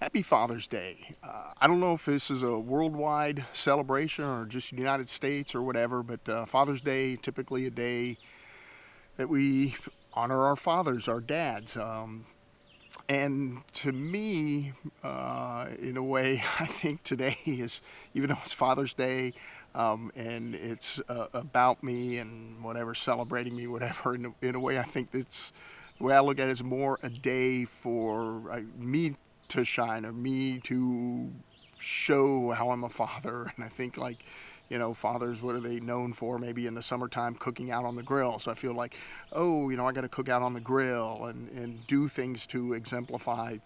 Happy Father's Day. I don't know if this is a worldwide celebration or just the United States or whatever, but Father's Day, typically a day that we honor our fathers, our dads. And to me, in a way, I think today is, even though it's Father's Day, and it's about me and whatever, celebrating me, whatever, in a way, I think that's the way I look at it is more a day for me to shine, or me to show how I'm a father. And I think, like, fathers, what are they known for? Maybe in the summertime, cooking out on the grill. So I feel like, oh, I got to cook out on the grill and do things to exemplify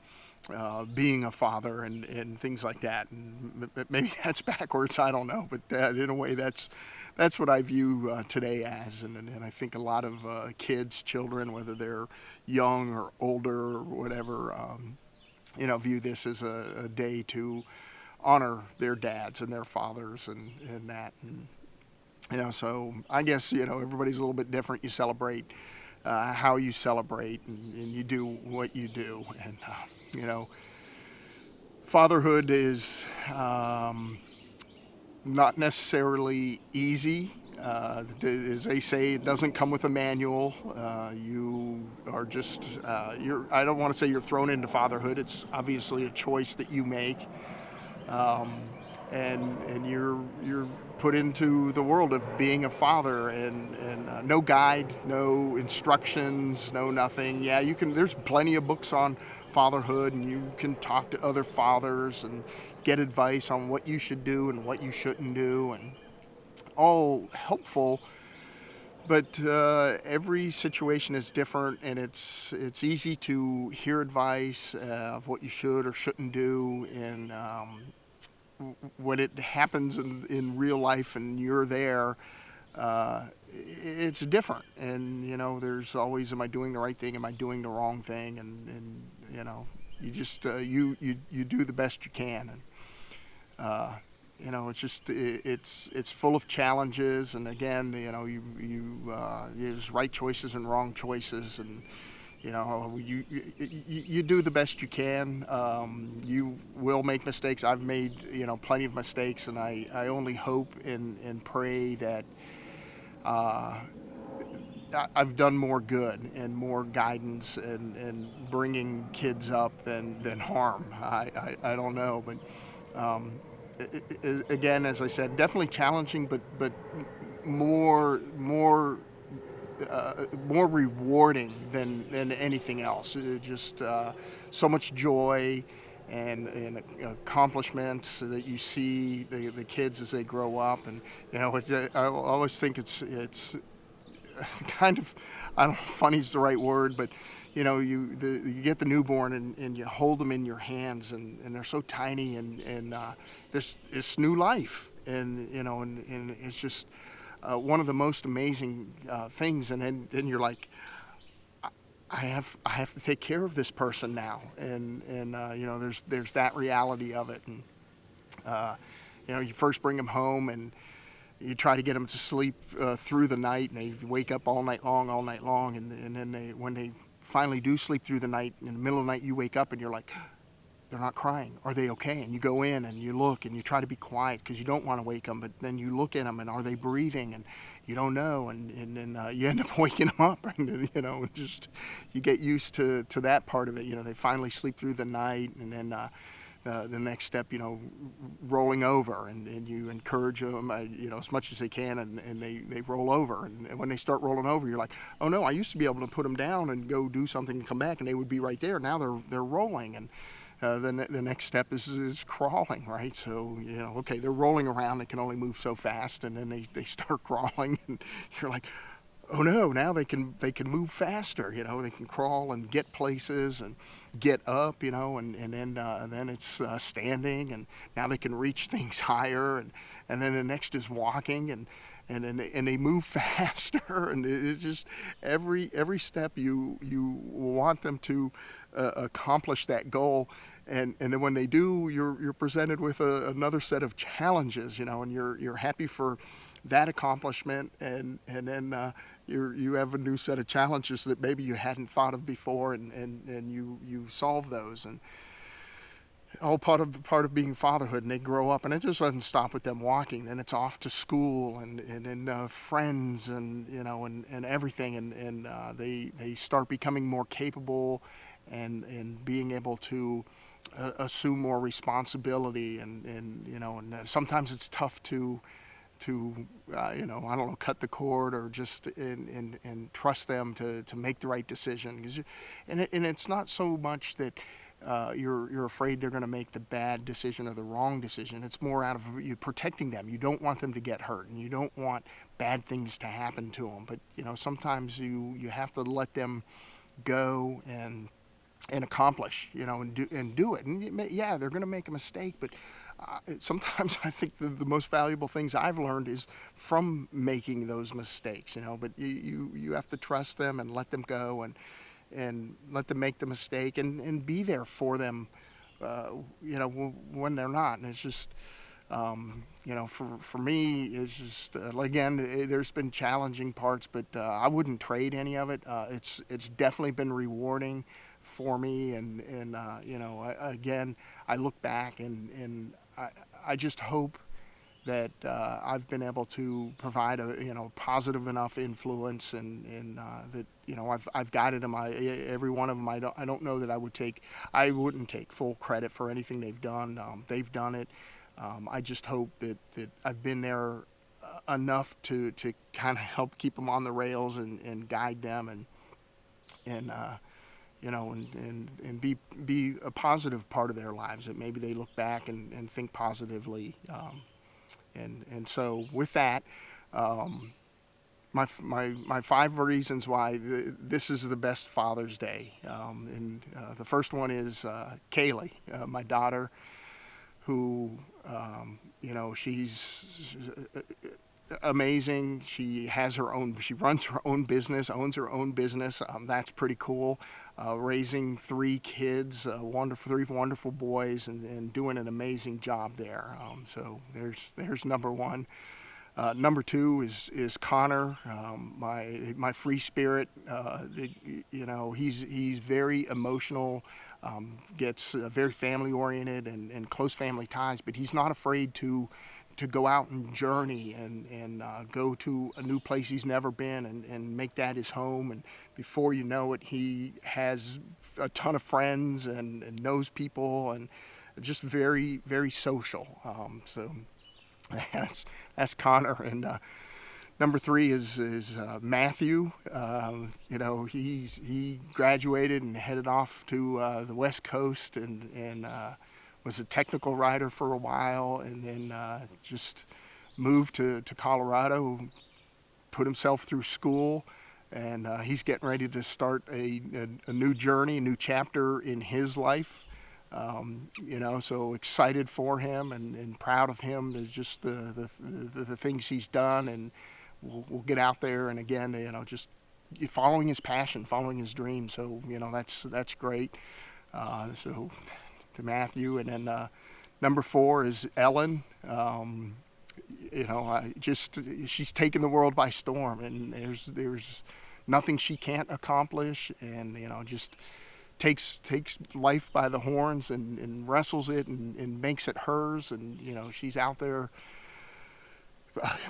being a father and things like that. And maybe that's backwards, I don't know. But in a way, that's what I view today as. And I think a lot of kids, children, whether they're young or older or whatever, view this as a day to honor their dads and their fathers and that. And, so I guess, everybody's a little bit different. You celebrate how you celebrate, and you do what you do. And, fatherhood is not necessarily easy. As they say, it doesn't come with a manual. You are just, I don't want to say you're thrown into fatherhood. It's obviously a choice that you make. And you're put into the world of being a father, and no guide, no instructions, no nothing. Yeah, there's plenty of books on fatherhood, and you can talk to other fathers and get advice on what you should do and what you shouldn't do, and all helpful. But every situation is different, and it's easy to hear advice of what you should or shouldn't do. And when it happens in real life and you're there, it's different. And there's always, am I doing the right thing? Am I doing the wrong thing? And you just you do the best you can. And it's just it's full of challenges. And again, there's right choices and wrong choices, and you do the best you can. You will make mistakes. I've made plenty of mistakes, and I only hope and pray that I've done more good and more guidance and bringing kids up than harm. I don't know, but again, as I said, definitely challenging, but more rewarding than anything else. Just so much joy and accomplishments that you see the kids as they grow up. And I always think it's kind of, I don't know if funny is the right word, but you get the newborn and you hold them in your hands, and they're so tiny, and this new life, and and it's just one of the most amazing things. And then you're like, I have to take care of this person now, and there's that reality of it. And you first bring them home, and you try to get them to sleep through the night, and they wake up all night long, and then when they finally do sleep through the night, in the middle of the night you wake up and you're like, they're not crying. Are they okay? And you go in and you look and you try to be quiet because you don't want to wake them, but then you look at them and are they breathing? And you don't know, and then you end up waking them up, and just you get used to that part of it. They finally sleep through the night, and then the next step, rolling over, and you encourage them, as much as they can, and they roll over. And when they start rolling over, you're like, oh no, I used to be able to put them down and go do something and come back, and they would be right there. Now they're rolling, and the next step is crawling, right? So, okay, they're rolling around, they can only move so fast, and then they start crawling, and you're like, oh no, now they can move faster, they can crawl and get places and get up, and then it's standing, and now they can reach things higher, and then the next is walking, and they move faster, and it just every step you want them to accomplish that goal. And then when they do, you're presented with another set of challenges, and you're happy for that accomplishment, and then you have a new set of challenges that maybe you hadn't thought of before, and you solve those. And all part of being fatherhood, and they grow up, and it just doesn't stop with them walking. Then it's off to school and friends, and and everything, and they start becoming more capable, and being able to assume more responsibility, and sometimes it's tough to I don't know, cut the cord, or just and trust them to make the right decision. And it's not so much that you're afraid they're going to make the bad decision or the wrong decision. It's more out of you protecting them. You don't want them to get hurt, and you don't want bad things to happen to them. But sometimes you have to let them go and accomplish, and do it. And yeah, they're going to make a mistake, but sometimes I think the most valuable things I've learned is from making those mistakes. But you have to trust them and let them go, and let them make the mistake, and be there for them, when they're not. And it's just, for me, it's just, again, there's been challenging parts, but I wouldn't trade any of it. It's definitely been rewarding for me, and again, I look back, and I just hope that I've been able to provide a positive enough influence, and that I've guided them. Every one of them. I don't know that I wouldn't take full credit for anything they've done. They've done it. I just hope that I've been there enough to kind of help keep them on the rails, and guide them, and and be a positive part of their lives, that maybe they look back and think positively. And so with that, my 5 reasons why this is the best Father's Day. And the first one is Kaylee, my daughter, who she's amazing. She runs her own business, owns her own business. That's pretty cool. Raising 3 kids, 3 wonderful boys, and doing an amazing job there. So there's number 1. Number 2 is Connor, my free spirit. He's very emotional, gets very family oriented, and close family ties, but he's not afraid to go out and journey, and go to a new place he's never been, and make that his home. And before you know it, he has a ton of friends, and knows people, and just very, very social. So that's Connor. And number 3 is Matthew. He graduated and headed off to the West Coast, and was a technical writer for a while, and then just moved to Colorado, put himself through school, and he's getting ready to start a new journey, a new chapter in his life. So excited for him, and proud of him. There's just the things he's done, and we'll get out there, and again, just following his passion, following his dream. So that's great. So to Matthew. And then number 4 is Ellen. She's taken the world by storm, and there's nothing she can't accomplish, and just takes life by the horns, and wrestles it, and makes it hers. And she's out there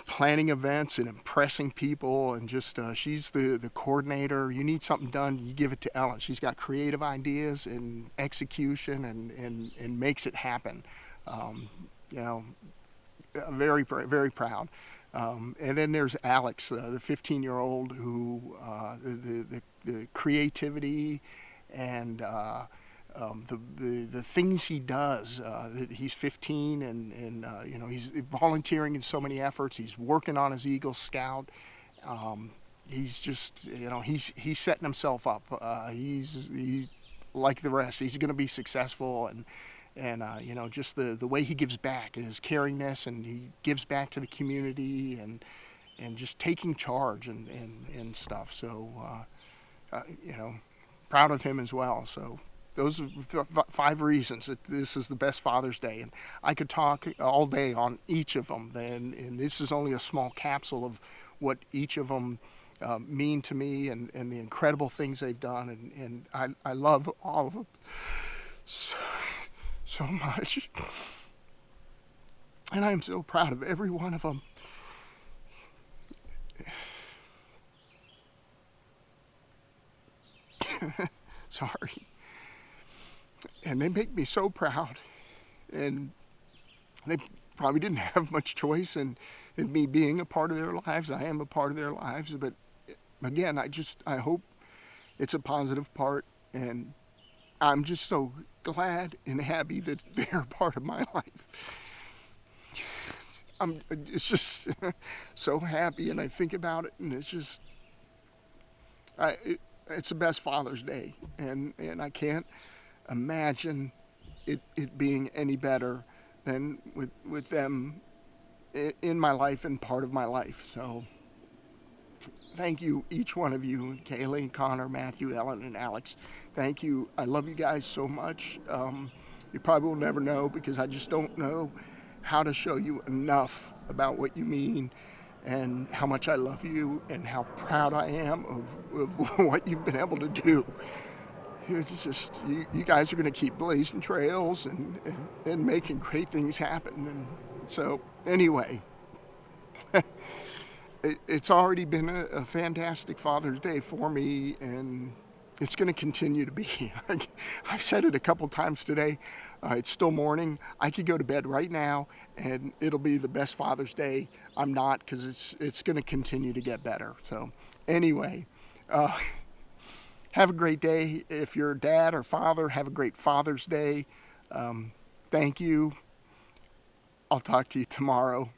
planning events and impressing people, and just she's the coordinator. You need something done, you give it to Ellen. She's got creative ideas and execution, and makes it happen. Very, very proud. And then there's Alex, the 15-year-old, who the creativity and the things he does. That he's 15, and he's volunteering in so many efforts. He's working on his Eagle Scout. He's just he's setting himself up. He's like the rest. He's going to be successful, and just the way he gives back, and his caringness, and he gives back to the community, and just taking charge, and stuff. So proud of him as well. So those are 5 reasons that this is the best Father's Day, and I could talk all day on each of them. And this is only a small capsule of what each of them mean to me, and the incredible things they've done, and I love all of them so much. And I am so proud of every one of them. Sorry. And they make me so proud. And they probably didn't have much choice in me being a part of their lives. I am a part of their lives. But again, I hope it's a positive part. And I'm just so glad and happy that they're a part of my life. It's just so happy, and I think about it, and it's just, it's the best Father's Day, and I can't imagine it being any better than with them in my life and part of my life. So thank you, each one of you, Kaylee, Connor, Matthew, Ellen, and Alex. Thank you. I love you guys so much. You probably will never know, because I just don't know how to show you enough about what you mean and how much I love you and how proud I am of what you've been able to do. It's just, you guys are going to keep blazing trails and making great things happen. And so anyway, it's already been a fantastic Father's Day for me, and it's going to continue to be. I've said it a couple times today. It's still morning. I could go to bed right now, and it'll be the best Father's Day. I'm not, because it's going to continue to get better. So anyway, have a great day. If you're a dad or father, have a great Father's Day. Thank you. I'll talk to you tomorrow.